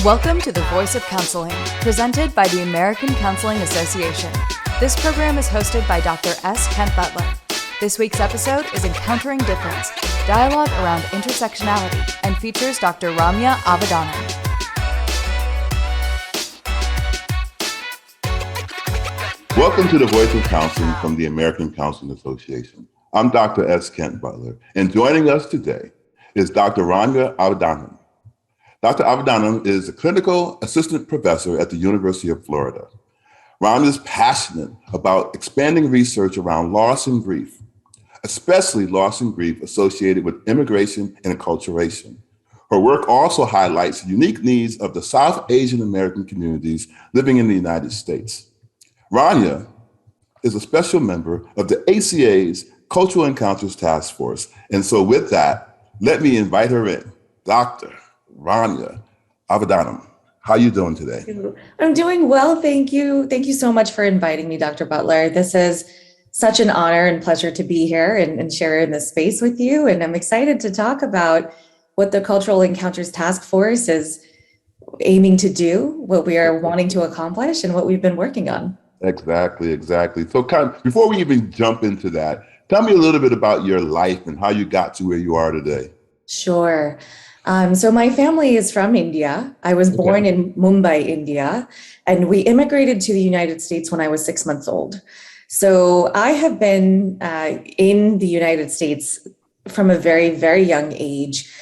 Welcome to the Voice of Counseling, presented by the American Counseling Association. This program is hosted by Dr. S. Kent Butler. This week's episode is Encountering Difference, dialogue around intersectionality, and features Dr. Ramya Avadhanam. Welcome to the Voice of Counseling from the American Counseling Association. I'm Dr. S. Kent Butler, and joining us today is Dr. Ramya Avadhanam. Dr. Avadhanam is a clinical assistant professor at the University of Florida. Ramya is passionate about expanding research around loss and grief, especially loss and grief associated with immigration and acculturation. Her work also highlights the unique needs of the South Asian American communities living in the United States. Ramya is a special member of the ACA's Cultural Encounters Task Force. And so with that, let me invite her in. Dr. Ramya Avadhanam, how are you doing today? I'm doing well, thank you. Thank you so much for inviting me, Dr. Butler. This is such an honor and pleasure to be here and share in this space with you. And I'm excited to talk about what the Cultural Encounters Task Force is aiming to do, what we are wanting to accomplish, and what we've been working on. Exactly. So before we even jump into that, tell me a little bit about your life and how you got to where you are today. Sure. So my family is from India. I was born in Mumbai, India, and we immigrated to the United States when I was 6 months old. So I have been in the United States from a very, very young age.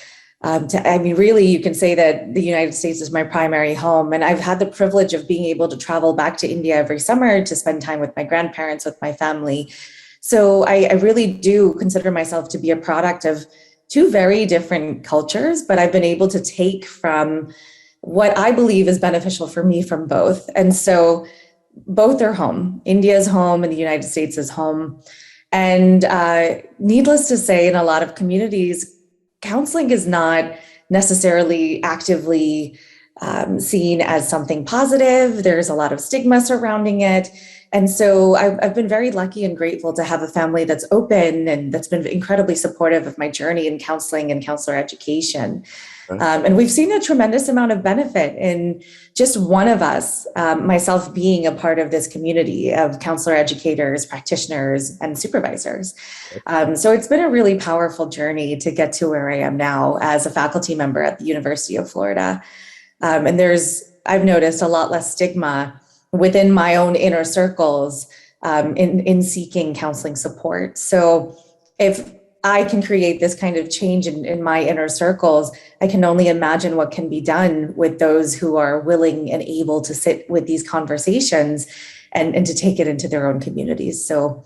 Really, you can say that the United States is my primary home. And I've had the privilege of being able to travel back to India every summer to spend time with my grandparents, with my family. So I really do consider myself to be a product of two very different cultures, but I've been able to take from what I believe is beneficial for me from both. And so both are home. India is home and the United States is home. And needless to say, in a lot of communities, counseling is not necessarily actively seen as something positive. There's a lot of stigma surrounding it. And so I've been very lucky and grateful to have a family that's open and that's been incredibly supportive of my journey in counseling and counselor education. And we've seen a tremendous amount of benefit in just one of us, myself being a part of this community of counselor educators, practitioners, and supervisors. So it's been a really powerful journey to get to where I am now as a faculty member at the University of Florida. And I've noticed a lot less stigma within my own inner circles in seeking counseling support. So if I can create this kind of change in my inner circles, I can only imagine what can be done with those who are willing and able to sit with these conversations and to take it into their own communities. So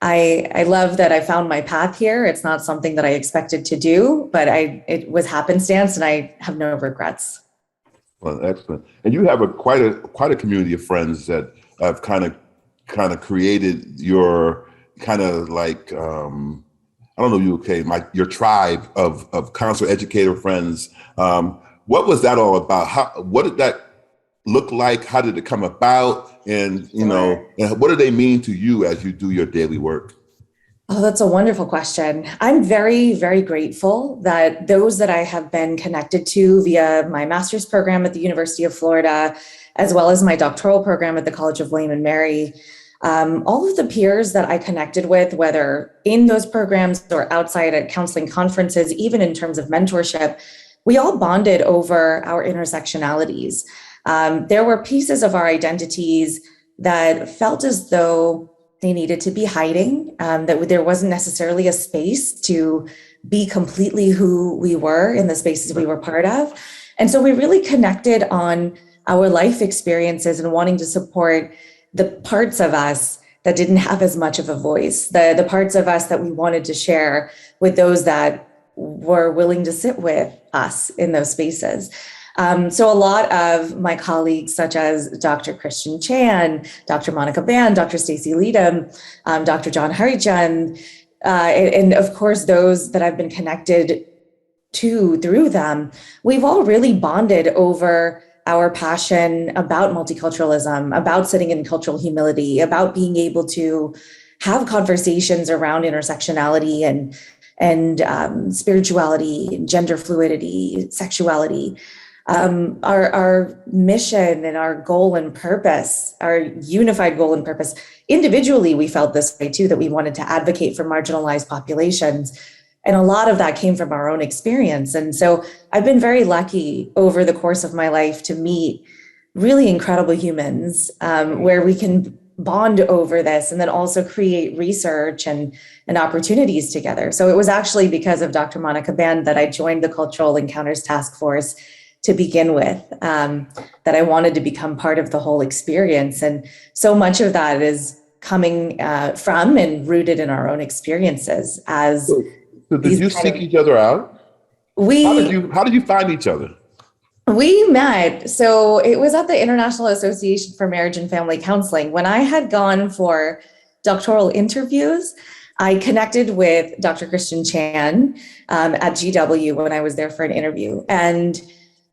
I love that I found my path here. It's not something that I expected to do, but it was happenstance and I have no regrets. Well, excellent. And you have quite a community of friends that have kind of created your kind of like I don't know your tribe of counselor educator friends. What was that all about? What did that look like? How did it come about? And and what do they mean to you as you do your daily work? Oh, that's a wonderful question. I'm very, very grateful that those that I have been connected to via my master's program at the University of Florida, as well as my doctoral program at the College of William and Mary, all of the peers that I connected with, whether in those programs or outside at counseling conferences, even in terms of mentorship, we all bonded over our intersectionalities. There were pieces of our identities that felt as though they needed to be hiding, that there wasn't necessarily a space to be completely who we were in the spaces we were part of. And so we really connected on our life experiences and wanting to support the parts of us that didn't have as much of a voice, the parts of us that we wanted to share with those that were willing to sit with us in those spaces. So a lot of my colleagues, such as Dr. Christian Chan, Dr. Monica Ban, Dr. Stacy Leadham, Dr. John Harichand, and of course, those that I've been connected to through them, we've all really bonded over our passion about multiculturalism, about sitting in cultural humility, about being able to have conversations around intersectionality and spirituality, gender fluidity, sexuality. Our mission and our goal and purpose, our unified goal and purpose. Individually, we felt this way too, that we wanted to advocate for marginalized populations. And a lot of that came from our own experience. And so I've been very lucky over the course of my life to meet really incredible humans, where we can bond over this and then also create research and opportunities together. So it was actually because of Dr. Monica Band that I joined the Cultural Encounters Task Force to begin with, that I wanted to become part of the whole experience. And so much of that is coming from and rooted in our own experiences as. So did you seek each other out? How did you find each other? We met. So it was at the International Association for Marriage and Family Counseling. When I had gone for doctoral interviews, I connected with Dr. Christian Chan at GW when I was there for an interview. And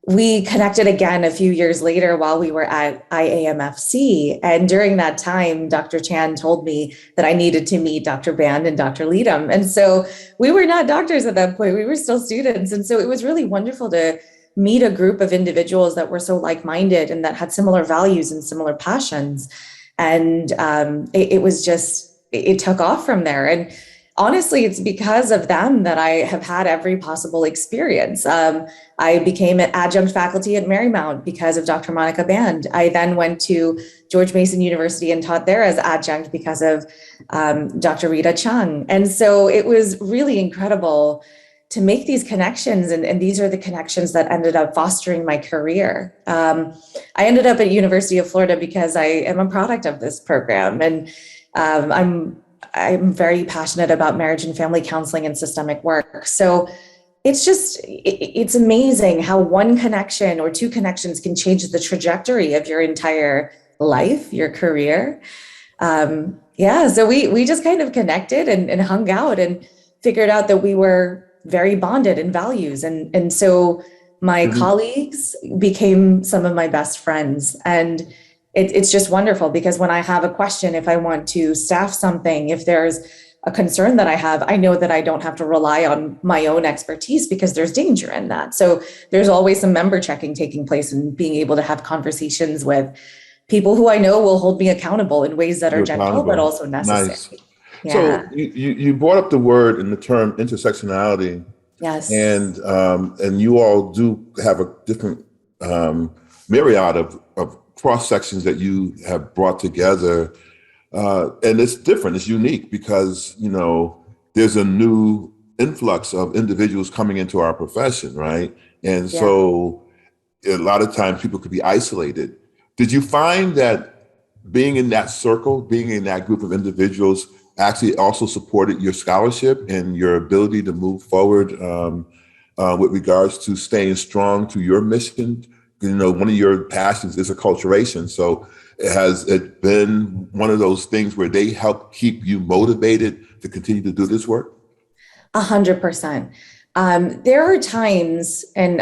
we connected again a few years later while we were at IAMFC. And during that time, Dr. Chan told me that I needed to meet Dr. Band and Dr. Leadham. And so we were not doctors at that point. We were still students. And so it was really wonderful to meet a group of individuals that were so like-minded and that had similar values and similar passions. And it took off from there. And honestly, it's because of them that I have had every possible experience. I became an adjunct faculty at Marymount because of Dr. Monica Band. I then went to George Mason University and taught there as adjunct because of Dr. Rita Chung. And so it was really incredible to make these connections. And these are the connections that ended up fostering my career. I ended up at University of Florida because I am a product of this program. And I'm very passionate about marriage and family counseling and systemic work. So it's amazing how one connection or two connections can change the trajectory of your entire life, your career. So we just kind of connected and hung out and figured out that we were very bonded in values. And so my colleagues became some of my best friends. And it's just wonderful because when I have a question, if I want to staff something, if there's a concern that I have, I know that I don't have to rely on my own expertise because there's danger in that. So there's always some member checking taking place and being able to have conversations with people who I know will hold me accountable in ways that are gentle, but also necessary. Nice. Yeah. So you brought up the word and the term intersectionality. Yes. And you all do have a different myriad of cross sections that you have brought together. And it's different, it's unique because, there's a new influx of individuals coming into our profession, right? And so a lot of times people could be isolated. Did you find that being in that circle, being in that group of individuals actually also supported your scholarship and your ability to move forward with regards to staying strong to your mission? One of your passions is acculturation. So has it been one of those things where they help keep you motivated to continue to do this work? 100%. There are times, and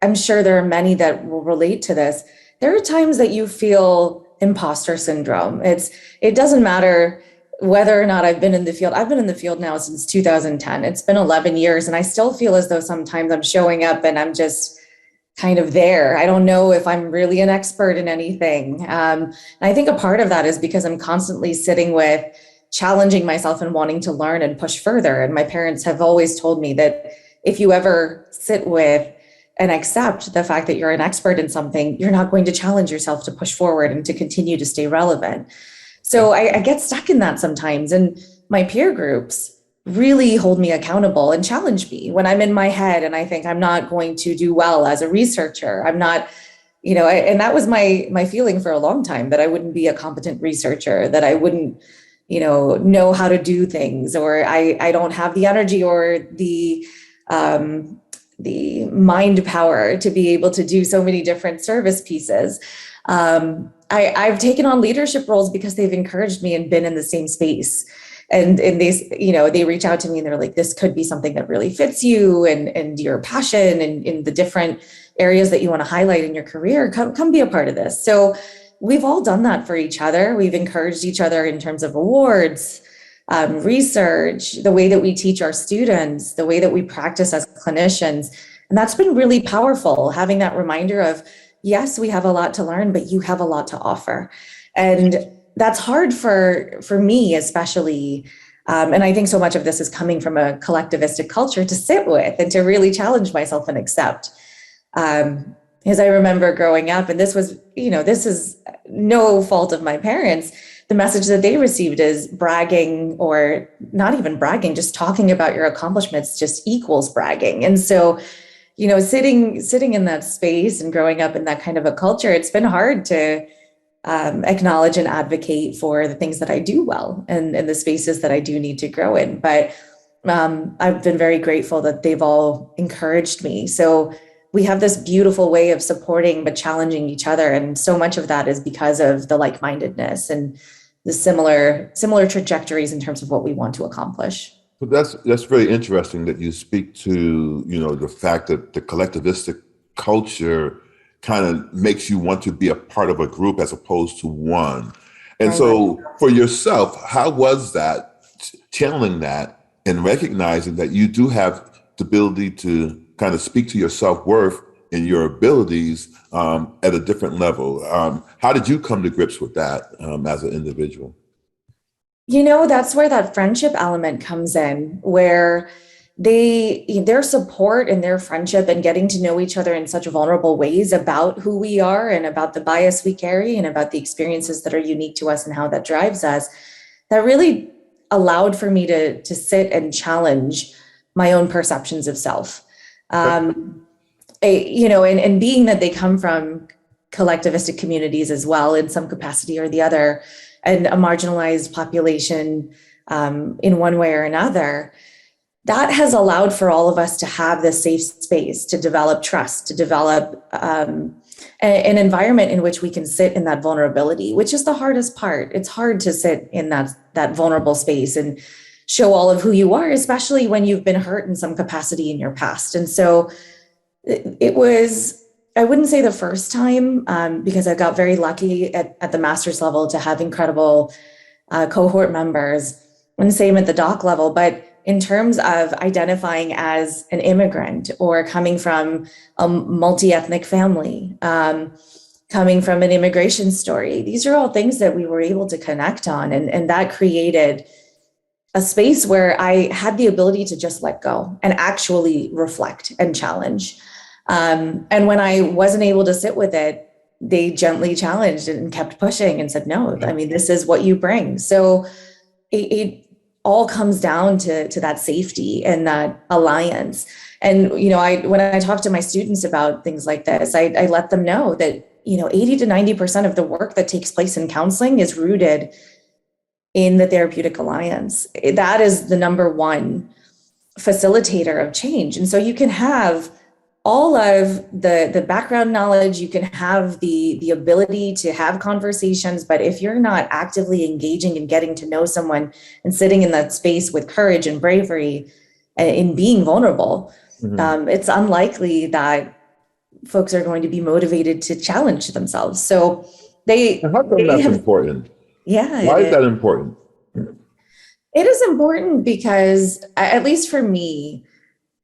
I'm sure there are many that will relate to this. There are times that you feel imposter syndrome. It doesn't matter whether or not I've been in the field. I've been in the field now since 2010. It's been 11 years, and I still feel as though sometimes I'm showing up and I'm just kind of there. I don't know if I'm really an expert in anything. And I think a part of that is because I'm constantly sitting with challenging myself and wanting to learn and push further. And my parents have always told me that if you ever sit with and accept the fact that you're an expert in something, you're not going to challenge yourself to push forward and to continue to stay relevant. So I get stuck in that sometimes. And my peer groups really hold me accountable and challenge me when I'm in my head and I think I'm not going to do well as a researcher. I'm not, and that was my feeling for a long time, that I wouldn't be a competent researcher, that I wouldn't, know how to do things, or I don't have the energy or the mind power to be able to do so many different service pieces. I've taken on leadership roles because they've encouraged me and been in the same space. And they reach out to me and they're like, this could be something that really fits you and your passion and in the different areas that you want to highlight in your career. Come be a part of this. So we've all done that for each other. We've encouraged each other in terms of awards, research, the way that we teach our students, the way that we practice as clinicians. And that's been really powerful, having that reminder of, yes, we have a lot to learn, but you have a lot to offer. And that's hard for me, especially. And I think so much of this is coming from a collectivistic culture to sit with and to really challenge myself and accept. Because I remember growing up, and this is no fault of my parents, the message that they received is bragging, or not even bragging, just talking about your accomplishments just equals bragging. And so, sitting in that space and growing up in that kind of a culture, it's been hard to acknowledge and advocate for the things that I do well and the spaces that I do need to grow in. But I've been very grateful that they've all encouraged me. So we have this beautiful way of supporting but challenging each other. And so much of that is because of the like-mindedness and the similar trajectories in terms of what we want to accomplish. But that's very interesting that you speak to, the fact that the collectivistic culture kind of makes you want to be a part of a group as opposed to one. And so for yourself, how was that, channeling that and recognizing that you do have the ability to kind of speak to your self-worth and your abilities at a different level? How did you come to grips with that as an individual? That's where that friendship element comes in, where their support and their friendship and getting to know each other in such vulnerable ways about who we are and about the bias we carry and about the experiences that are unique to us and how that drives us, that really allowed for me to sit and challenge my own perceptions of self. And being that they come from collectivistic communities as well in some capacity or the other, and a marginalized population in one way or another, that has allowed for all of us to have this safe space, to develop trust, to develop an environment in which we can sit in that vulnerability, which is the hardest part. It's hard to sit in that vulnerable space and show all of who you are, especially when you've been hurt in some capacity in your past. And so it was, I wouldn't say the first time, because I got very lucky at the master's level to have incredible cohort members, and same at the doc level. But in terms of identifying as an immigrant or coming from a multi-ethnic family, coming from an immigration story, these are all things that we were able to connect on. And that created a space where I had the ability to just let go and actually reflect and challenge. And when I wasn't able to sit with it, they gently challenged and kept pushing and said, no, I mean, this is what you bring. So it all comes down to that safety and that alliance. And, when I talk to my students about things like this, I let them know that, 80 to 90% of the work that takes place in counseling is rooted in the therapeutic alliance. That is the number one facilitator of change. And so you can have all of the background knowledge, you can have the ability to have conversations, but if you're not actively engaging and getting to know someone and sitting in that space with courage and bravery in being vulnerable, it's unlikely that folks are going to be motivated to challenge themselves. So that's important? Yeah. Why is that important? It is important because, at least for me,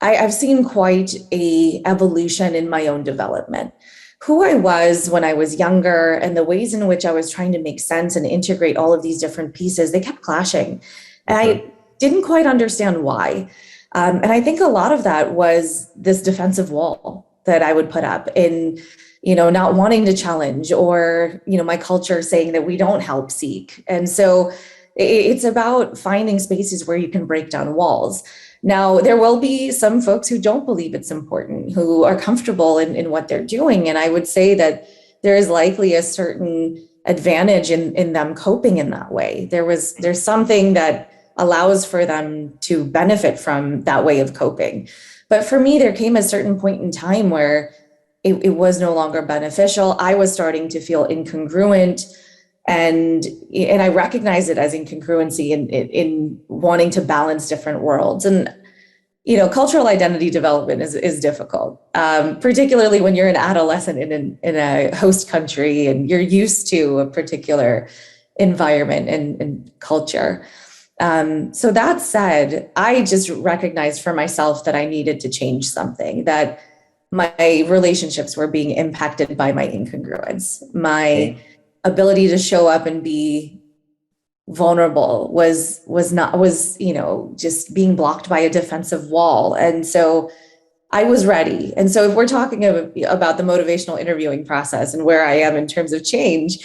I've seen quite a evolution in my own development. Who I was when I was younger and the ways in which I was trying to make sense and integrate all of these different pieces, they kept clashing. And I didn't quite understand why. And I think a lot of that was this defensive wall that I would put up in, not wanting to challenge, or, my culture saying that we don't help seek. And so it's about finding spaces where you can break down walls. Now, there will be some folks who don't believe it's important, who are comfortable in what they're doing. And I would say that there is likely a certain advantage in them coping in that way. There's something that allows for them to benefit from that way of coping. But for me, there came a certain point in time where it was no longer beneficial. I was starting to feel incongruent. And I recognize it as incongruency in wanting to balance different worlds. And, cultural identity development is difficult, particularly when you're an adolescent in a host country and you're used to a particular environment and culture. So that said, I just recognized for myself that I needed to change something, that my relationships were being impacted by my incongruence. My ability to show up and be vulnerable was just being blocked by a defensive wall. And so I was ready. And so if we're talking about the motivational interviewing process and where I am in terms of change,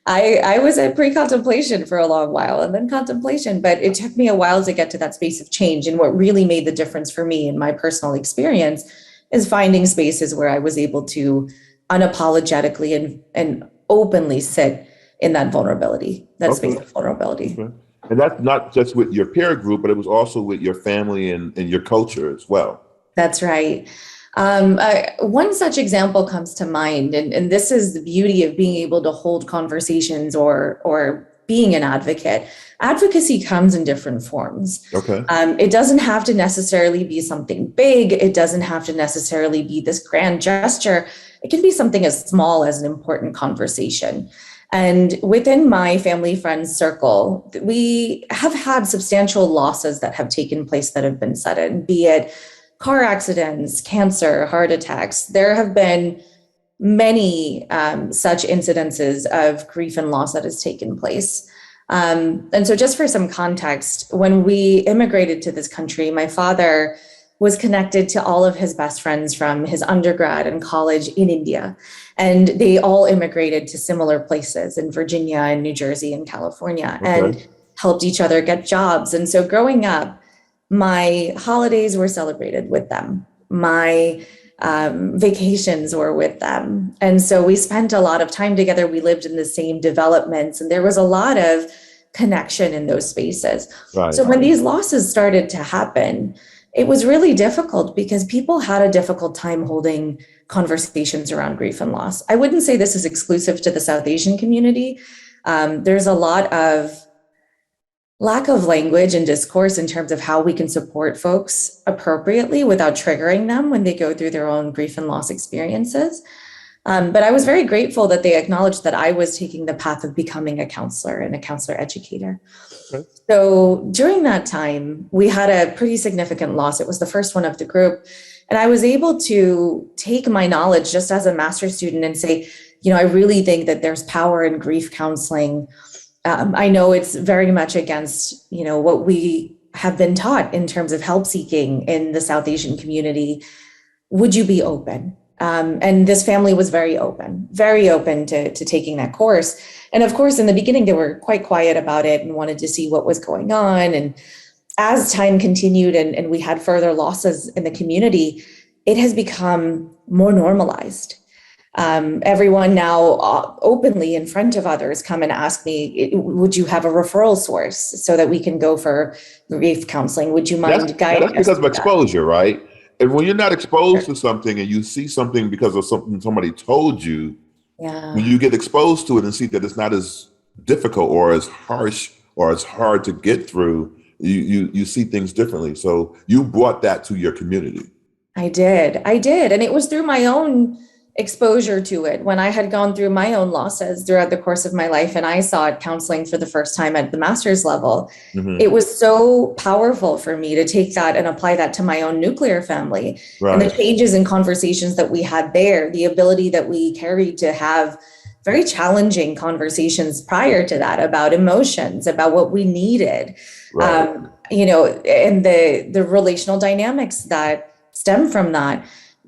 I was at pre-contemplation for a long while and then contemplation, but it took me a while to get to that space of change. And what really made the difference for me in my personal experience is finding spaces where I was able to unapologetically and openly sit in that vulnerability, that space of vulnerability. Okay. And that's not just with your peer group, but it was also with your family and your culture as well. That's right. One such example comes to mind, and this is the beauty of being able to hold conversations or being an advocate. Advocacy comes in different forms. Okay. It doesn't have to necessarily be something big. It doesn't have to necessarily be this grand gesture. It can be something as small as an important conversation. And within my family friends circle, we have had substantial losses that have taken place that have been sudden, be it car accidents, cancer, heart attacks. There have been many such incidences of grief and loss that has taken place. And so just for some context, when we immigrated to this country, my father was connected to all of his best friends from his undergrad and college in India. And they all immigrated to similar places in Virginia and New Jersey and California and helped each other get jobs. And so growing up, my holidays were celebrated with them. My vacations were with them. And so we spent a lot of time together. We lived in the same developments, and there was a lot of connection in those spaces. Right. So when these losses started to happen, it was really difficult because people had a difficult time holding conversations around grief and loss. I wouldn't say this is exclusive to the South Asian community. There's a lot of lack of language and discourse in terms of how we can support folks appropriately without triggering them when they go through their own grief and loss experiences. But I was very grateful that they acknowledged that I was taking the path of becoming a counselor and a counselor educator. Okay. So during that time, we had a pretty significant loss. It was the first one of the group. And I was able to take my knowledge just as a master's student and say, I really think that there's power in grief counseling. I know it's very much against, what we have been taught in terms of help seeking in the South Asian community. Would you be open? And this family was very open to taking that course. And of course, in the beginning, they were quite quiet about it and wanted to see what was going on. And as time continued and we had further losses in the community, it has become more normalized. Everyone now openly in front of others come and ask me, would you have a referral source so that we can go for grief counseling? Would you mind guiding us? That's because of exposure, right? And when you're not exposed to something and you see something because of something somebody told you, when you get exposed to it and see that it's not as difficult or as harsh or as hard to get through, you see things differently. So you brought that to your community. I did. And it was through my own exposure to it when I had gone through my own losses throughout the course of my life and I sought counseling for the first time at the master's level. Mm-hmm. It was so powerful for me to take that and apply that to my own nuclear family. Right. And the changes in conversations that we had there, the ability that we carried to have very challenging conversations prior to that about emotions, about what we needed, right. And the relational dynamics that stem from that.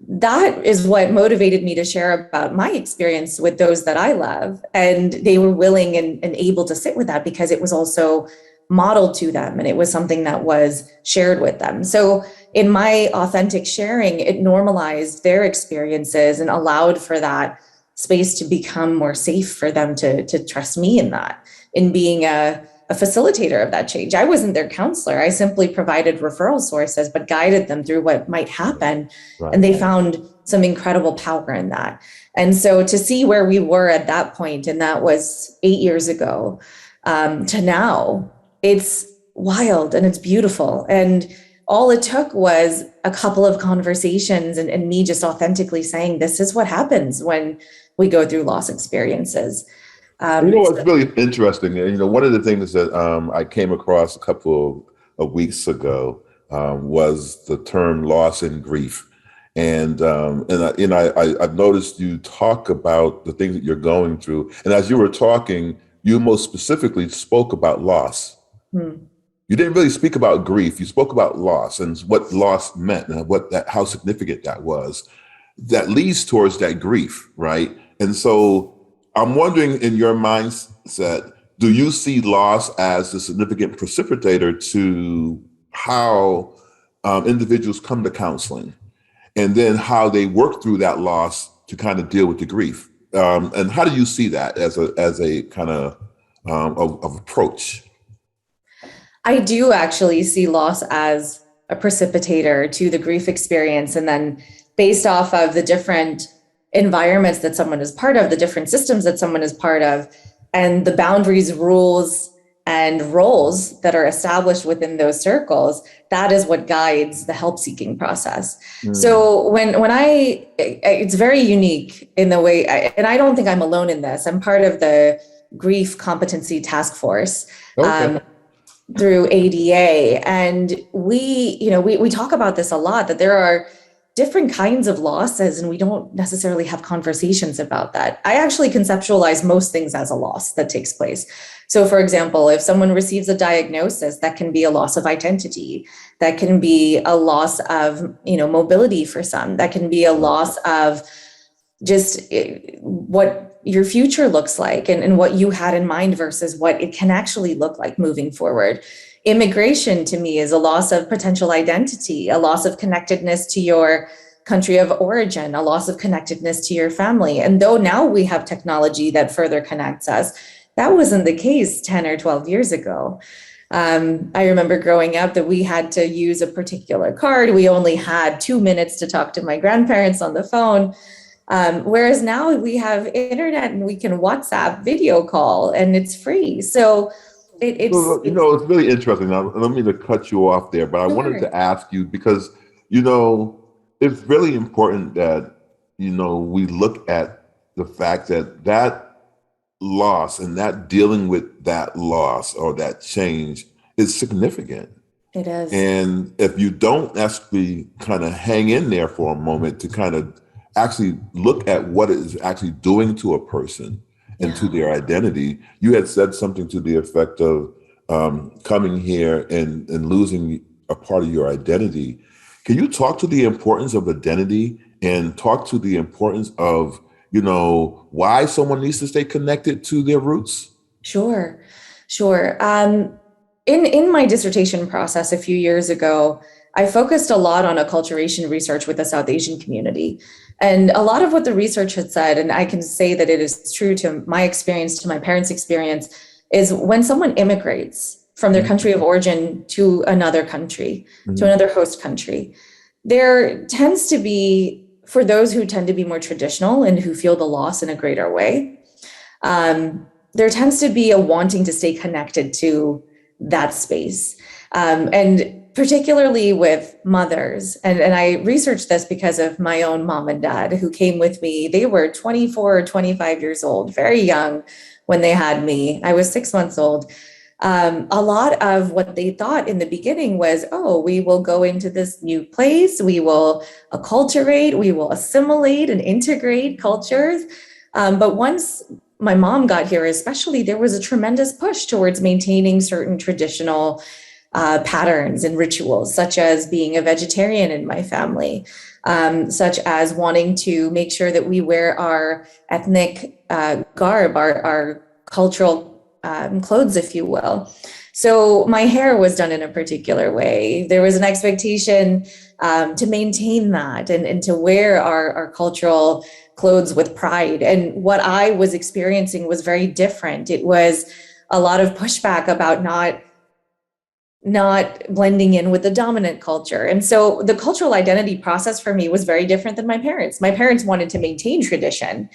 That is what motivated me to share about my experience with those that I love. And they were willing and able to sit with that because it was also modeled to them and it was something that was shared with them. So in my authentic sharing, it normalized their experiences and allowed for that space to become more safe for them to trust me in that, in being a facilitator of that change. I wasn't their counselor. I simply provided referral sources, but guided them through what might happen. Right. And they found some incredible power in that. And so to see where we were at that point, and that was 8 years ago, to now, it's wild and it's beautiful. And all it took was a couple of conversations and me just authentically saying, this is what happens when we go through loss experiences. What's really interesting, one of the things that I came across a couple of weeks ago was the term loss and grief. I've noticed you talk about the things that you're going through. And as you were talking, you most specifically spoke about loss. Hmm. You didn't really speak about grief. You spoke about loss and what loss meant and how significant that was. That leads towards that grief, right? And so I'm wondering, in your mindset, do you see loss as a significant precipitator to how individuals come to counseling, and then how they work through that loss to kind of deal with the grief? And how do you see that as a kind of approach? I do actually see loss as a precipitator to the grief experience. And then based off of the different environments that someone is part of, the different systems that someone is part of, and the boundaries, rules, and roles that are established within those circles, that is what guides the help seeking process. So it's very unique in the way, and I don't think I'm alone in this. I'm part of the grief competency task force. Okay. Through ADA. And we talk about this a lot, that there are different kinds of losses and we don't necessarily have conversations about that. I actually conceptualize most things as a loss that takes place. So for example, if someone receives a diagnosis, that can be a loss of identity, that can be a loss of, mobility for some, that can be a loss of just what your future looks like and what you had in mind versus what it can actually look like moving forward. Immigration to me is a loss of potential identity, a loss of connectedness to your country of origin, a loss of connectedness to your family. And though now we have technology that further connects us, that wasn't the case 10 or 12 years ago. I remember growing up that we had to use a particular card. We only had 2 minutes to talk to my grandparents on the phone. Whereas now we have internet and we can WhatsApp video call and it's free. So it's really interesting. Now, I don't mean to cut you off there, but I wanted to ask you because, it's really important that, we look at the fact that loss and that dealing with that loss or that change is significant. It is. And if you don't actually kind of hang in there for a moment to kind of actually look at what it is actually doing to a person and to their identity. You had said something to the effect of coming here and losing a part of your identity. Can you talk to the importance of identity and talk to the importance of, why someone needs to stay connected to their roots? Sure. In my dissertation process a few years ago, I focused a lot on acculturation research with the South Asian community. And a lot of what the research had said, and I can say that it is true to my experience, to my parents' experience, is when someone immigrates from their country of origin to another country, to another host country, there tends to be, for those who tend to be more traditional and who feel the loss in a greater way, there tends to be a wanting to stay connected to that space. And particularly with mothers. And I researched this because of my own mom and dad who came with me. They were 24 or 25 years old, very young when they had me. I was 6 months old. A lot of what they thought in the beginning was, we will go into this new place, we will acculturate, we will assimilate and integrate cultures. But once my mom got here, especially, there was a tremendous push towards maintaining certain traditional patterns and rituals, such as being a vegetarian in my family, such as wanting to make sure that we wear our ethnic garb, our cultural clothes, if you will. So my hair was done in a particular way. There was an expectation to maintain that and to wear our cultural clothes with pride. And what I was experiencing was very different. It was a lot of pushback about not blending in with the dominant culture. And so the cultural identity process for me was very different than my parents. My parents wanted to maintain tradition.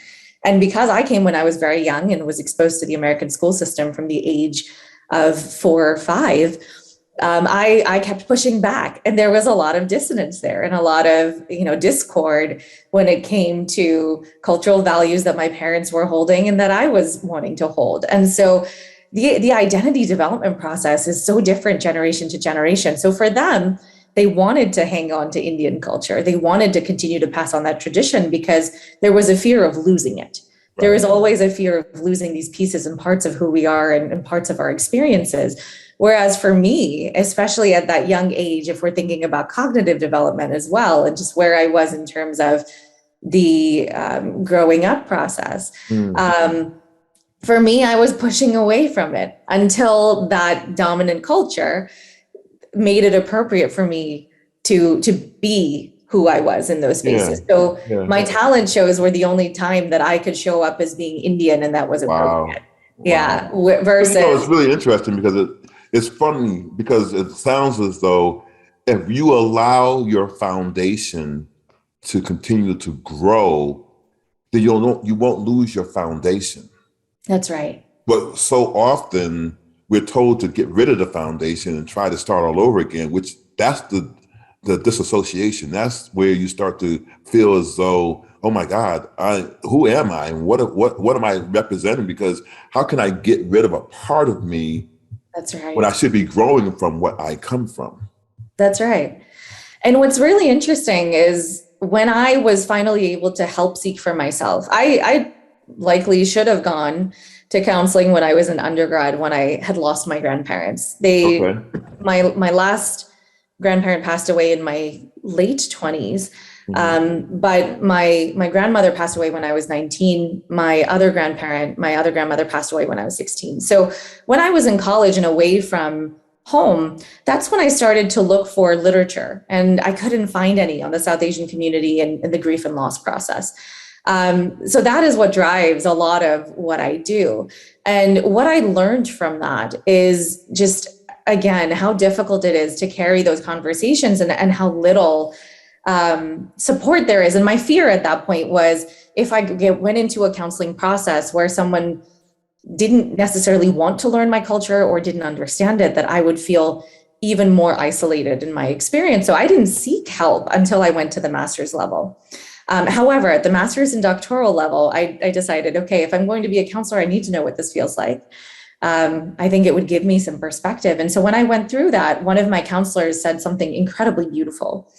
And because I came when I was very young and was exposed to the American school system from the age of 4 or 5, I kept pushing back. And there was a lot of dissonance there and a lot of, discord when it came to cultural values that my parents were holding and that I was wanting to hold. And so the identity development process is so different generation to generation. So for them, they wanted to hang on to Indian culture. They wanted to continue to pass on that tradition because there was a fear of losing it. Right. There is always a fear of losing these pieces and parts of who we are and parts of our experiences. Whereas for me, especially at that young age, if we're thinking about cognitive development as well, and just where I was in terms of the growing up process, for me, I was pushing away from it until that dominant culture made it appropriate for me to be who I was in those spaces. My talent shows were the only time that I could show up as being Indian, and that was appropriate. Wow. Yeah. Versus, it's really interesting because it's funny because it sounds as though if you allow your foundation to continue to grow, then you won't lose your foundation. That's right. But so often we're told to get rid of the foundation and try to start all over again, which that's the disassociation. That's where you start to feel as though, oh my God, who am I? And what am I representing? Because how can I get rid of a part of me? That's right. When I should be growing from what I come from? That's right. And what's really interesting is when I was finally able to help seek for myself, I likely should have gone to counseling when I was an undergrad, when I had lost my grandparents. My last grandparent passed away in my late 20s. But my grandmother passed away when I was 19. My other grandmother passed away when I was 16. So when I was in college and away from home, that's when I started to look for literature, and I couldn't find any on the South Asian community and the grief and loss process. So that is what drives a lot of what I do. And what I learned from that is just, again, how difficult it is to carry those conversations and how little support there is. And my fear at that point was if I went into a counseling process where someone didn't necessarily want to learn my culture or didn't understand it, that I would feel even more isolated in my experience. So I didn't seek help until I went to the master's level. However, at the master's and doctoral level, I decided, okay, if I'm going to be a counselor, I need to know what this feels like. I think it would give me some perspective. And so when I went through that, one of my counselors said something incredibly beautiful.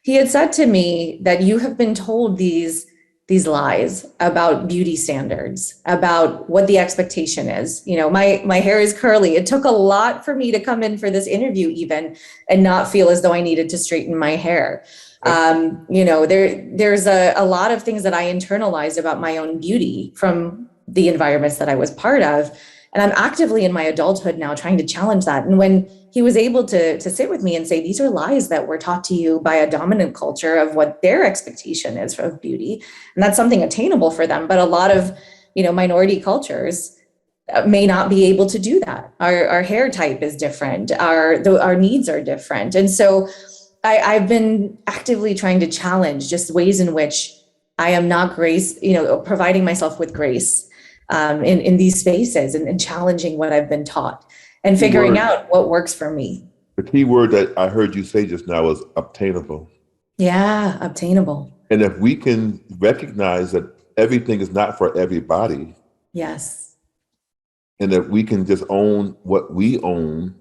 He had said to me that you have been told these lies about beauty standards, about what the expectation is. You know, my hair is curly. It took a lot for me to come in for this interview even and not feel as though I needed to straighten my hair. There's a lot of things that I internalized about my own beauty from the environments that I was part of. And I'm actively in my adulthood now trying to challenge that. And when he was able to sit with me and say, these are lies that were taught to you by a dominant culture of what their expectation is of beauty. And that's something attainable for them. But a lot of, minority cultures may not be able to do that. Our hair type is different. Our needs are different. And so I've been actively trying to challenge just ways in which I am not providing myself with grace in these spaces and challenging what I've been taught and figuring out what works for me. The key word that I heard you say just now is obtainable. Yeah, obtainable. And if we can recognize that everything is not for everybody. Yes. And if we can just own what we own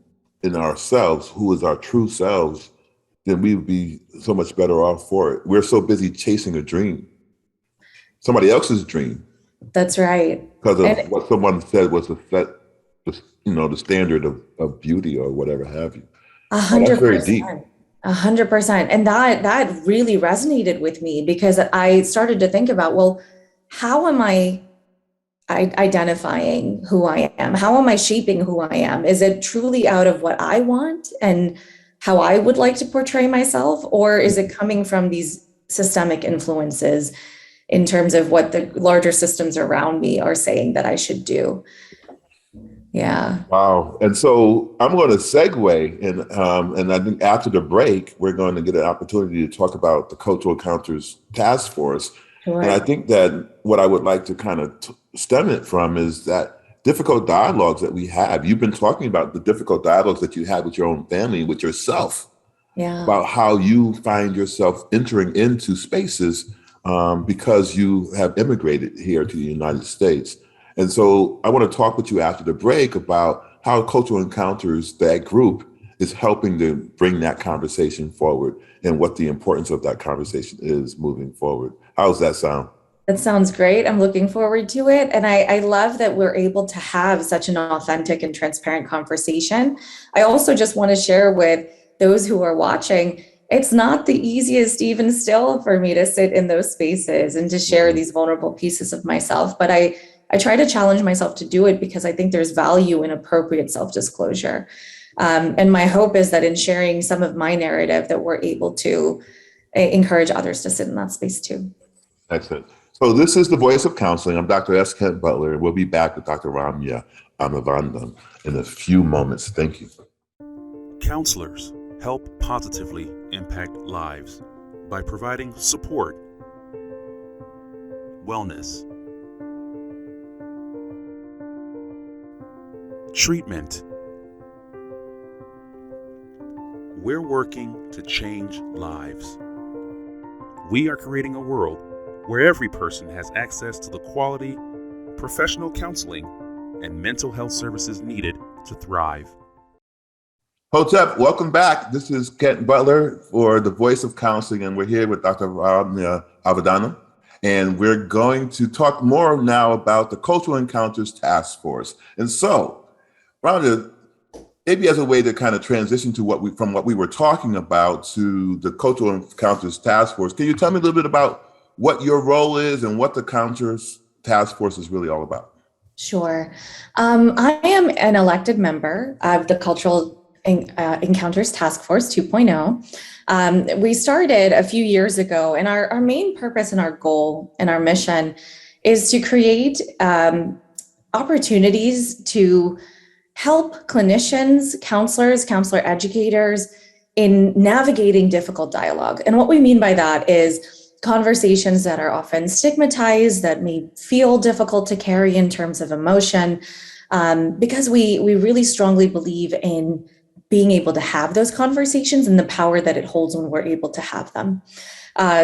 in ourselves, who is our true selves, then we would be so much better off for it. We're so busy chasing a dream, somebody else's dream. That's right. Because of what someone said was the standard of beauty or whatever have you. 100%. That's very deep. 100%. And that really resonated with me because I started to think about, well, how am I identifying who I am? How am I shaping who I am? Is it truly out of what I want and how I would like to portray myself? Or is it coming from these systemic influences in terms of what the larger systems around me are saying that I should do? Yeah. Wow. And so I'm going to segue, and I think after the break, we're going to get an opportunity to talk about the Cultural Encounters Task Force. Sure. And I think that what I would like to kind of stem it from is that difficult dialogues that we have. You've been talking about the difficult dialogues that you had with your own family, with yourself, about how you find yourself entering into spaces because you have immigrated here to the United States. And so I want to talk with you after the break about how Cultural Encounters, that group, is helping to bring that conversation forward and what the importance of that conversation is moving forward. How does that sound? That sounds great. I'm looking forward to it. And I love that we're able to have such an authentic and transparent conversation. I also just want to share with those who are watching, it's not the easiest even still for me to sit in those spaces and to share these vulnerable pieces of myself. But I try to challenge myself to do it because I think there's value in appropriate self-disclosure. And my hope is that in sharing some of my narrative that we're able to encourage others to sit in that space too. Excellent. So this is The Voice of Counseling. I'm Dr. S. Kent Butler. We'll be back with Dr. Ramya Avadhanam in a few moments. Thank you. Counselors help positively impact lives by providing support, wellness, treatment. We're working to change lives. We are creating a world where every person has access to the quality, professional counseling, and mental health services needed to thrive. Hotep, welcome back. This is Kent Butler for The Voice of Counseling, and we're here with Dr. Ramya Avadhanam. And we're going to talk more now about the Cultural Encounters Task Force. And so, Ramya, maybe as a way to kind of transition to from what we were talking about to the Cultural Encounters Task Force, can you tell me a little bit about what your role is and what the Encounters Task Force is really all about? Sure. I am an elected member of the Cultural Encounters Task Force 2.0. We started a few years ago, and our main purpose and our goal and our mission is to create opportunities to help clinicians, counselors, counselor educators in navigating difficult dialogue. And what we mean by that is conversations that are often stigmatized, that may feel difficult to carry in terms of emotion, because we really strongly believe in being able to have those conversations and the power that it holds when we're able to have them.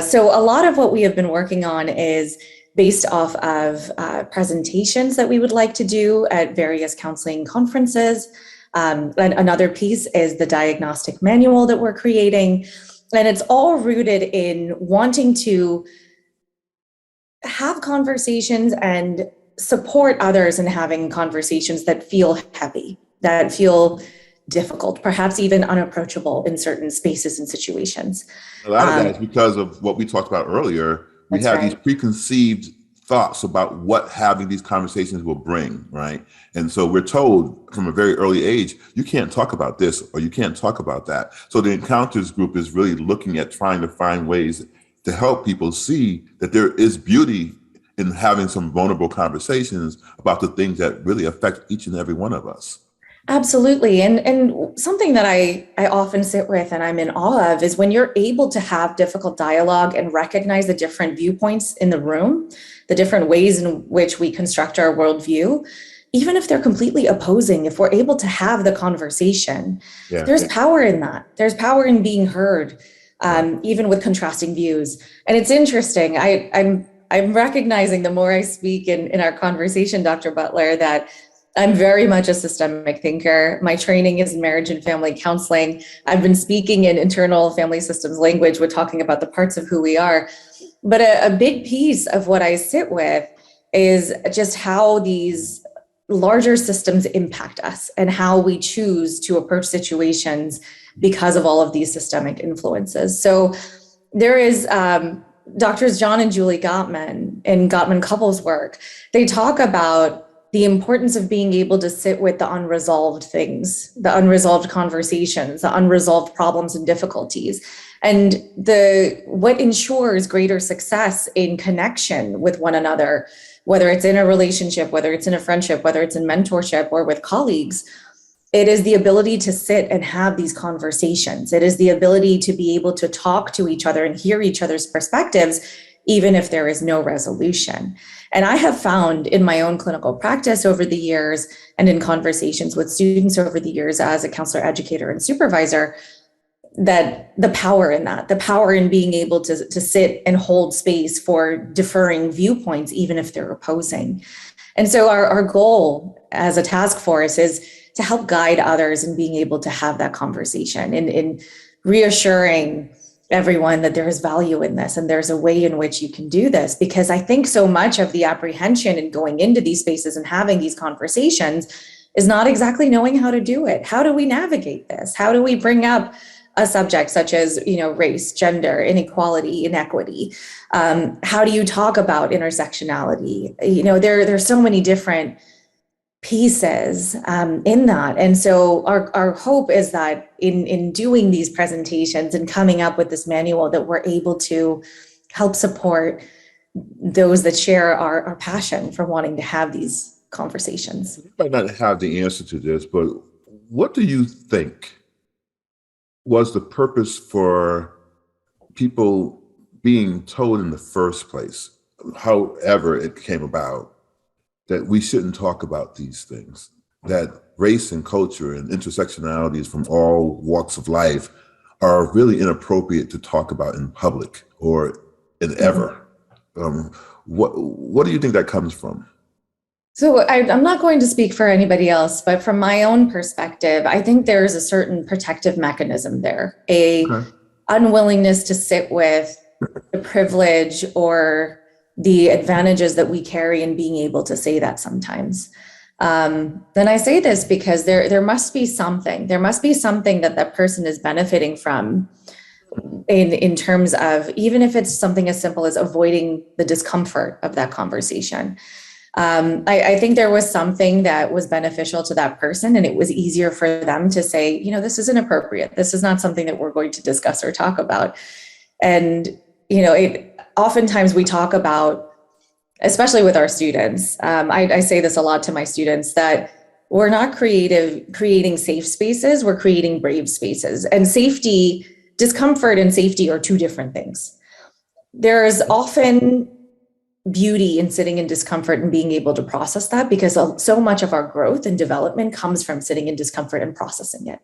So a lot of what we have been working on is based off of presentations that we would like to do at various counseling conferences. And another piece is the diagnostic manual that we're creating. And it's all rooted in wanting to have conversations and support others in having conversations that feel heavy, that feel difficult, perhaps even unapproachable in certain spaces and situations. A lot of that is because of what we talked about earlier. We have these preconceived thoughts about what having these conversations will bring, right? And so we're told from a very early age, you can't talk about this or you can't talk about that. So the Encounters group is really looking at trying to find ways to help people see that there is beauty in having some vulnerable conversations about the things that really affect each and every one of us. Absolutely. And something that I often sit with and I'm in awe of is when you're able to have difficult dialogue and recognize the different viewpoints in the room, the different ways in which we construct our worldview, even if they're completely opposing, if we're able to have the conversation, there's power in that. There's power in being heard, even with contrasting views. And it's interesting. I'm recognizing the more I speak in our conversation, Dr. Butler, that I'm very much a systemic thinker. My training is in marriage and family counseling. I've been speaking in internal family systems language. We're talking about the parts of who we are. But a big piece of what I sit with is just how these larger systems impact us and how we choose to approach situations because of all of these systemic influences. So there is Doctors John and Julie Gottman in Gottman Couples work. They talk about the importance of being able to sit with the unresolved things, the unresolved conversations, the unresolved problems and difficulties, and what ensures greater success in connection with one another, whether it's in a relationship, whether it's in a friendship, whether it's in mentorship or with colleagues. It is the ability to sit and have these conversations. It is the ability to be able to talk to each other and hear each other's perspectives, even if there is no resolution. And I have found in my own clinical practice over the years and in conversations with students over the years as a counselor, educator, and supervisor, that the power in that, the power in being able to sit and hold space for differing viewpoints, even if they're opposing. And so our goal as a task force is to help guide others in being able to have that conversation and in reassuring everyone that there is value in this and there's a way in which you can do this. Because I think so much of the apprehension in going into these spaces and having these conversations is not exactly knowing how to do it. How do we navigate this? How do we bring up a subject such as, race, gender, inequality, inequity? How do you talk about intersectionality? There's so many different pieces in that. And so our hope is that in doing these presentations and coming up with this manual, that we're able to help support those that share our passion for wanting to have these conversations. You might not have the answer to this, but what do you think was the purpose for people being told in the first place, however it came about, that we shouldn't talk about these things, that race and culture and intersectionalities from all walks of life are really inappropriate to talk about in public or in ever? What do you think that comes from? So I'm not going to speak for anybody else, but from my own perspective, I think there is a certain protective mechanism there, unwillingness to sit with the privilege or the advantages that we carry in being able to say that sometimes. Then I say this because there must be something that that person is benefiting from in terms of, even if it's something as simple as avoiding the discomfort of that conversation. I think there was something that was beneficial to that person, and it was easier for them to say, this is inappropriate. This is not something that we're going to discuss or talk about. And, oftentimes we talk about, especially with our students, I say this a lot to my students, that we're not creating safe spaces, we're creating brave spaces. And discomfort and safety are two different things. There's often beauty in sitting in discomfort and being able to process that, because so much of our growth and development comes from sitting in discomfort and processing it,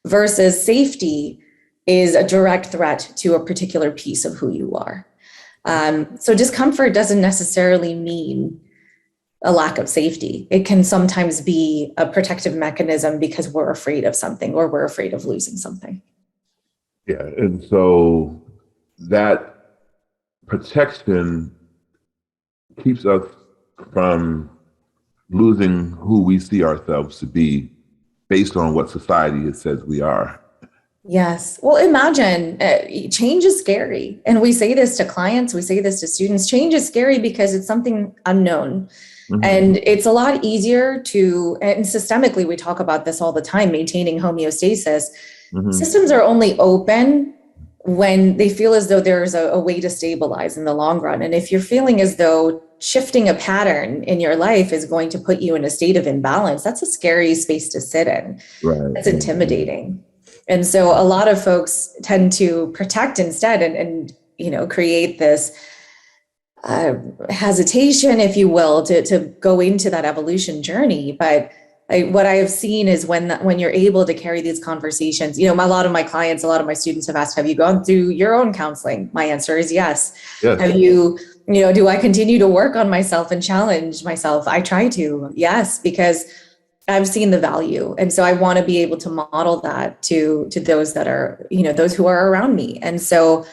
versus safety is a direct threat to a particular piece of who you are. So discomfort doesn't necessarily mean a lack of safety. It can sometimes be a protective mechanism because we're afraid of something or we're afraid of losing something. Yeah, and so that protection keeps us from losing who we see ourselves to be based on what society says we are. Yes. Well, imagine change is scary. And we say this to clients, we say this to students. Change is scary because it's something unknown. Mm-hmm. And it's a lot easier and systemically, we talk about this all the time, maintaining homeostasis. Mm-hmm. Systems are only open when they feel as though there's a way to stabilize in the long run. And if you're feeling as though shifting a pattern in your life is going to put you in a state of imbalance, that's a scary space to sit in. Right. That's intimidating. And so a lot of folks tend to protect instead and create this hesitation, if you will, to go into that evolution journey. But what I have seen is when you're able to carry these conversations, a lot of my clients, a lot of my students have asked, have you gone through your own counseling? My answer is yes. Have you, do I continue to work on myself and challenge myself? I try to, yes, because I've seen the value. And so I want to be able to model that to those that are, those who are around me. And so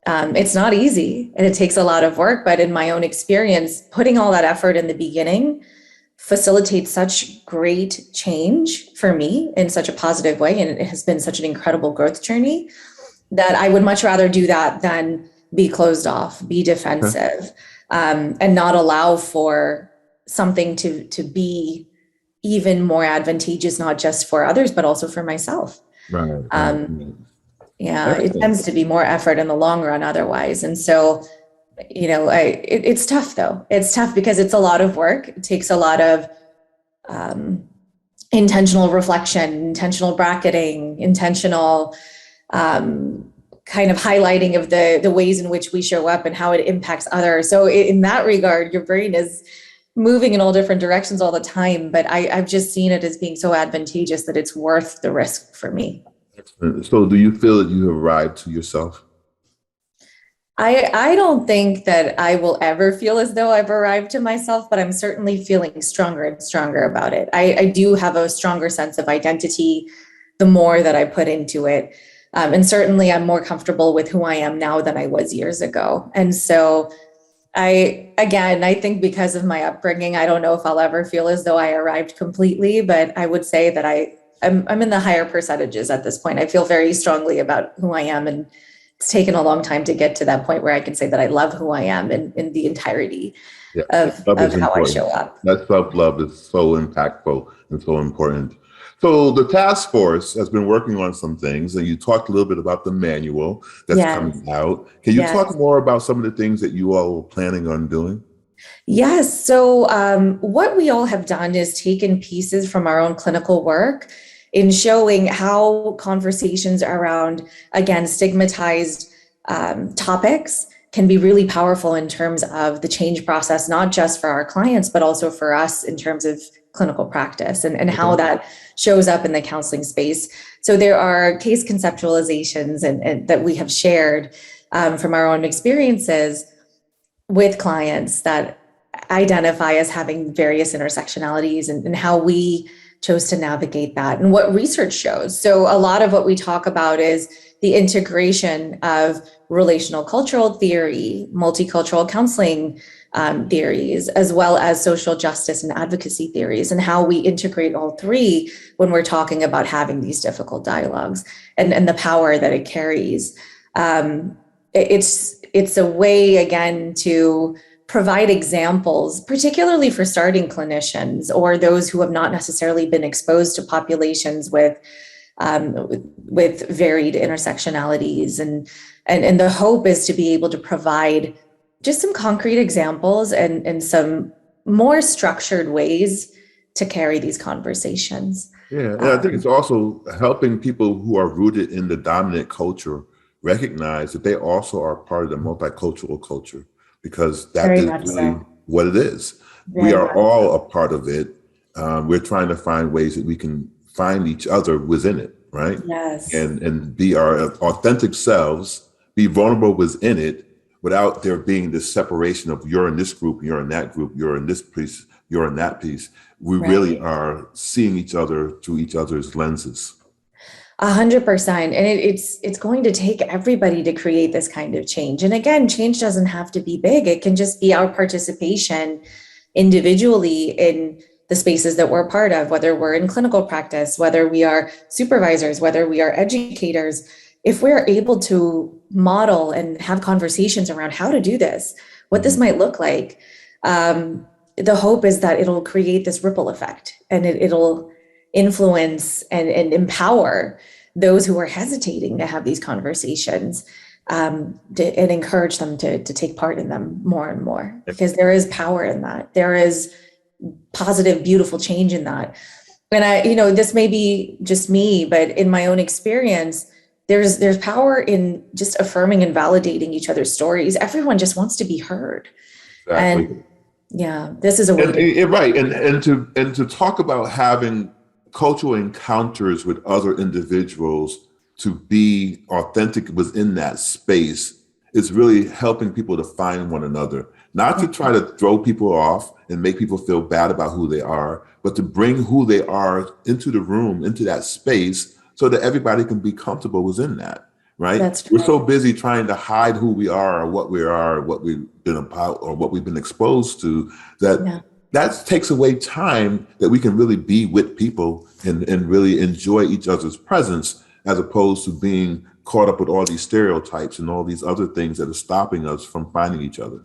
it's not easy and it takes a lot of work, but in my own experience, putting all that effort in the beginning facilitates such great change for me in such a positive way. And it has been such an incredible growth journey that I would much rather do that than be closed off, be defensive, and not allow for something to be even more advantageous, not just for others, but also for myself. Right. Yeah, it tends to be more effort in the long run otherwise. And so, it's tough though. It's tough because it's a lot of work. It takes a lot of intentional reflection, intentional bracketing, intentional kind of highlighting of the ways in which we show up and how it impacts others. So in that regard, your brain is moving in all different directions all the time, but I've just seen it as being so advantageous that it's worth the risk for me. So do you feel that you have arrived to yourself? I don't think that I will ever feel as though I've arrived to myself, but I'm certainly feeling stronger and stronger about it. I do have a stronger sense of identity the more that I put into it. And certainly I'm more comfortable with who I am now than I was years ago. And so I think because of my upbringing, I don't know if I'll ever feel as though I arrived completely, but I would say that I'm in the higher percentages at this point. I feel very strongly about who I am, and it's taken a long time to get to that point where I can say that I love who I am in the entirety Yeah, of how I show up. That self-love is so impactful and so important. So the task force has been working on some things, and you talked a little bit about the manual that's coming out. Can you talk more about some of the things that you all are planning on doing? Yes. So what we all have done is taken pieces from our own clinical work in showing how conversations around, again, stigmatized topics can be really powerful in terms of the change process, not just for our clients, but also for us in terms of clinical practice and how that shows up in the counseling space. So there are case conceptualizations and that we have shared from our own experiences with clients that identify as having various intersectionalities and how we chose to navigate that and what research shows. So a lot of what we talk about is the integration of relational cultural theory, multicultural counseling theories, as well as social justice and advocacy theories, and how we integrate all three when we're talking about having these difficult dialogues and the power that it carries. It's a way, again, to provide examples, particularly for starting clinicians or those who have not necessarily been exposed to populations with varied intersectionalities. And the hope is to be able to provide just some concrete examples and some more structured ways to carry these conversations. Yeah, and I think it's also helping people who are rooted in the dominant culture recognize that they also are part of the multicultural culture, because that is really what it is. We are all a part of it. We're trying to find ways that we can find each other within it, right? Yes. And be our authentic selves, be vulnerable within it without there being this separation of you're in this group, you're in that group, you're in this piece, you're in that piece. We really are seeing each other through each other's lenses. 100%. And it's going to take everybody to create this kind of change. And again, change doesn't have to be big. It can just be our participation individually in the spaces that we're part of, whether we're in clinical practice, whether we are supervisors, whether we are educators. If we're able to model and have conversations around how to do this, what this might look like, the hope is that it'll create this ripple effect, and it'll influence and empower those who are hesitating to have these conversations, and encourage them to take part in them more and more, because there is power in that. There is positive, beautiful change in that. And this may be just me, but in my own experience, there's power in just affirming and validating each other's stories. Everyone just wants to be heard. Exactly. And yeah, this is a way right. And to talk about having cultural encounters with other individuals to be authentic within that space is really helping people to find one another, not to try to throw people off and make people feel bad about who they are, but to bring who they are into the room, into that space, so that everybody can be comfortable within that, right? We're so busy trying to hide who we are or what we are, or what we've been about, or what we've been exposed to, that takes away time that we can really be with people and really enjoy each other's presence, as opposed to being caught up with all these stereotypes and all these other things that are stopping us from finding each other.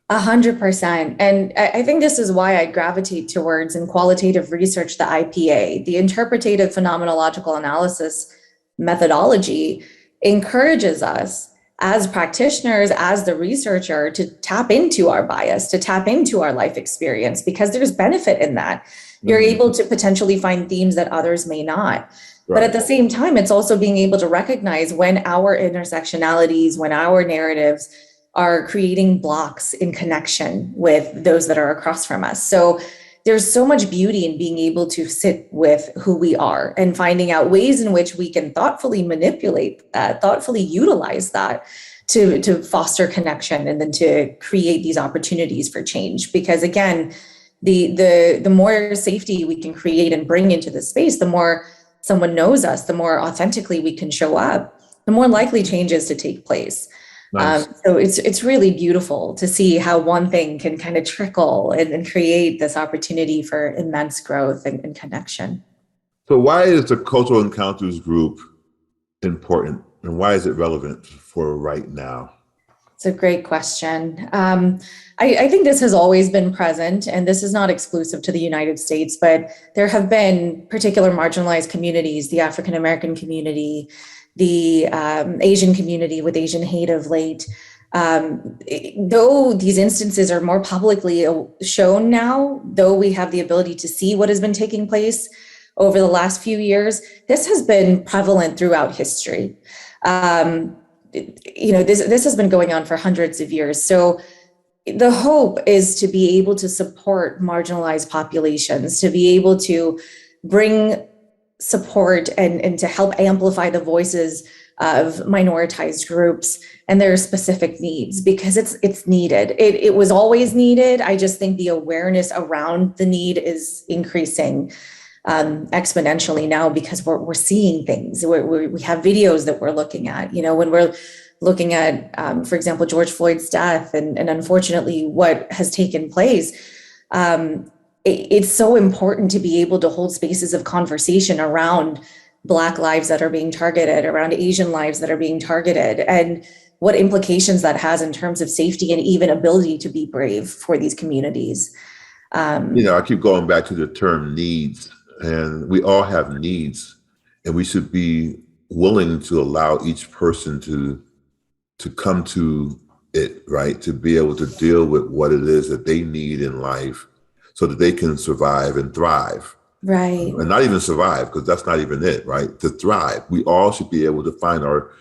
100%. And I think this is why I gravitate towards, in qualitative research, the IPA, the interpretative phenomenological analysis methodology, encourages us as practitioners, as the researcher, to tap into our bias, to tap into our life experience, because there's benefit in that. You're able to potentially find themes that others may not. But at the same time, it's also being able to recognize when our intersectionalities, when our narratives are creating blocks in connection with those that are across from us. So there's so much beauty in being able to sit with who we are and finding out ways in which we can thoughtfully manipulate that, thoughtfully utilize that to foster connection and then to create these opportunities for change. Because again, the more safety we can create and bring into the space, the more someone knows us, the more authentically we can show up, the more likely change is to take place. Nice. So it's really beautiful to see how one thing can kind of trickle and create this opportunity for immense growth and connection. So why is the Cultural Encounters group important, and why is it relevant for right now? It's a great question. I think this has always been present, and this is not exclusive to the United States, but there have been particular marginalized communities, the African American community, the Asian community with Asian hate of late. Though these instances are more publicly shown now, though we have the ability to see what has been taking place over the last few years, this has been prevalent throughout history. This has been going on for hundreds of years. So the hope is to be able to support marginalized populations, to be able to bring support and to help amplify the voices of minoritized groups and their specific needs, because it's needed. It was always needed. I just think the awareness around the need is increasing exponentially now, because we're seeing things. We have videos that we're looking at, when we're looking at, for example, George Floyd's death and unfortunately what has taken place. It's so important to be able to hold spaces of conversation around Black lives that are being targeted, around Asian lives that are being targeted, and what implications that has in terms of safety and even ability to be brave for these communities. I keep going back to the term needs, and we all have needs, and we should be willing to allow each person to come to it, right? To be able to deal with what it is that they need in life so that they can survive and thrive. Right. And not even survive, because that's not even it, right? To thrive. We all should be able to find our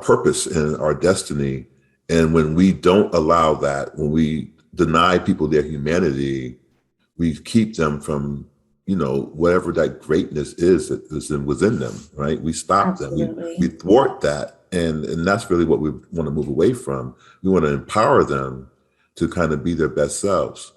purpose and our destiny. And when we don't allow that, when we deny people their humanity, we keep them from, whatever that greatness is that is within them, right? We stop Absolutely. them. We thwart that. And that's really what we want to move away from. We want to empower them to kind of be their best selves.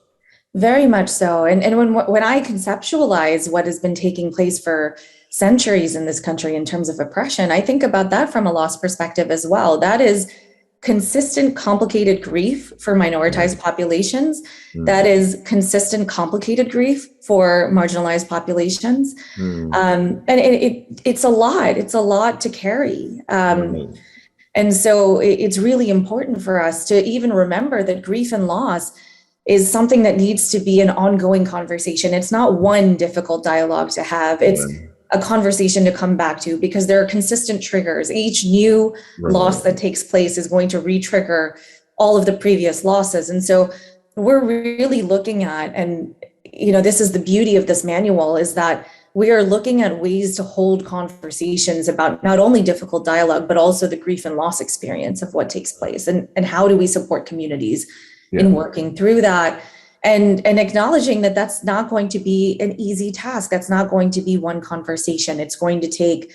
Very much so. And when I conceptualize what has been taking place for centuries in this country in terms of oppression, I think about that from a loss perspective as well. That is consistent, complicated grief for minoritized populations. Mm. That is consistent, complicated grief for marginalized populations. Mm. And it's a lot. It's a lot to carry. And so it's really important for us to even remember that grief and loss is something that needs to be an ongoing conversation. It's not one difficult dialogue to have. It's a conversation to come back to, because there are consistent triggers. Each new loss that takes place is going to re-trigger all of the previous losses. And so we're really looking at, and this is the beauty of this manual, is that we are looking at ways to hold conversations about not only difficult dialogue, but also the grief and loss experience of what takes place, and how do we support communities in working through that, and acknowledging that that's not going to be an easy task. That's not going to be one conversation. It's going to take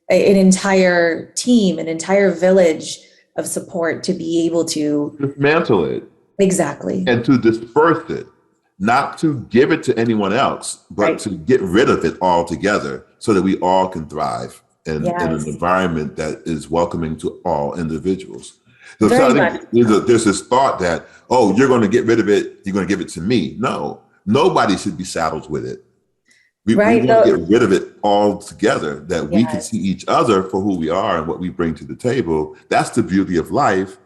an entire team, an entire village of support to be able to dismantle it. Exactly. And to disperse it, not to give it to anyone else, but to get rid of it altogether so that we all can thrive in an environment that is welcoming to all individuals. So I think there's this thought that, you're going to get rid of it, you're going to give it to me. No, nobody should be saddled with it. We want to get rid of it altogether, that we can see each other for who we are and what we bring to the table. That's the beauty of life,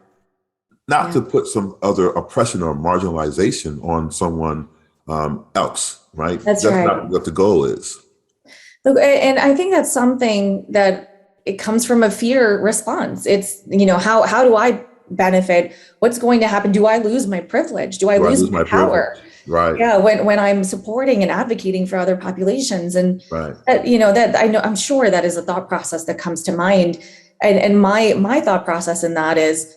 not to put some other oppression or marginalization on someone else, right? That's not what the goal is. Look, and I think that's something that it comes from a fear response. It's, how do I benefit? What's going to happen? Do I lose my privilege? Do I lose my power? Privilege? Right. Yeah. When I'm supporting and advocating for other populations, and I'm sure that is a thought process that comes to mind. And my thought process in that is,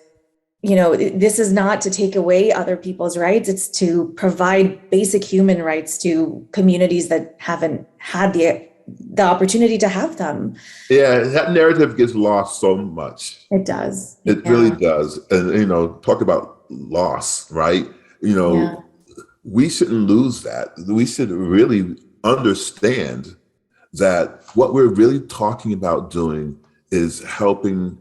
this is not to take away other people's rights. It's to provide basic human rights to communities that haven't had the the opportunity to have them. Yeah, that narrative gets lost so much. It does. It really does. And, talk about loss, right? We shouldn't lose that. We should really understand that what we're really talking about doing is helping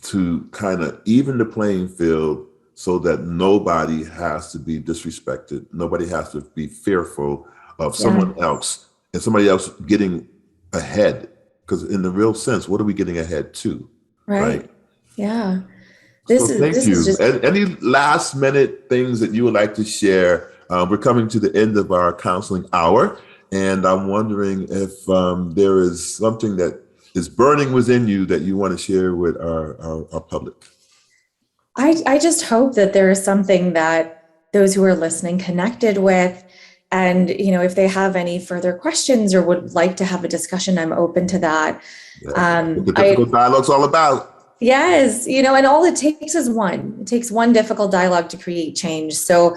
to kind of even the playing field so that nobody has to be disrespected. Nobody has to be fearful of someone else and somebody else getting ahead. Because in the real sense, what are we getting ahead to? Right? Yeah. Thank you. Any last minute things that you would like to share? We're coming to the end of our counseling hour, and I'm wondering if there is something that is burning within you that you want to share with our public. I just hope that there is something that those who are listening connected with. And, if they have any further questions or would like to have a discussion, I'm open to that. The difficult dialogue's all about. Yes. And all it takes is one. It takes one difficult dialogue to create change. So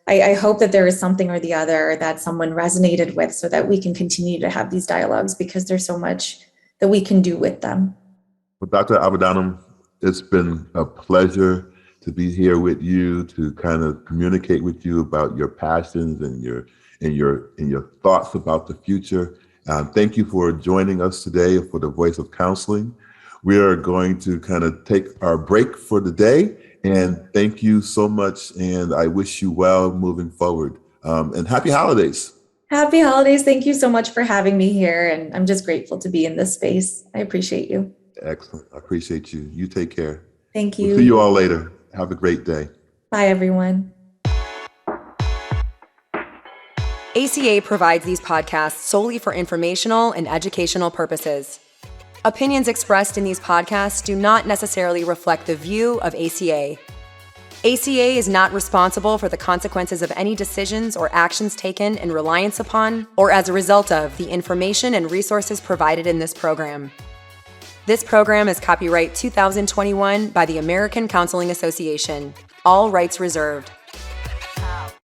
I hope that there is something or the other that someone resonated with so that we can continue to have these dialogues, because there's so much that we can do with them. Well, Dr. Avadhanam, it's been a pleasure to be here with you, to kind of communicate with you about your passions and your thoughts about the future. Thank you for joining us today for the Voice of Counseling. We are going to kind of take our break for the day, and thank you so much. And I wish you well moving forward. And happy holidays. Happy holidays. Thank you so much for having me here. And I'm just grateful to be in this space. I appreciate you. Excellent. I appreciate you. You take care. Thank you. We'll see you all later. Have a great day. Bye, everyone. ACA provides these podcasts solely for informational and educational purposes. Opinions expressed in these podcasts do not necessarily reflect the view of ACA. ACA is not responsible for the consequences of any decisions or actions taken in reliance upon or as a result of the information and resources provided in this program. This program is copyright 2021 by the American Counseling Association. All rights reserved.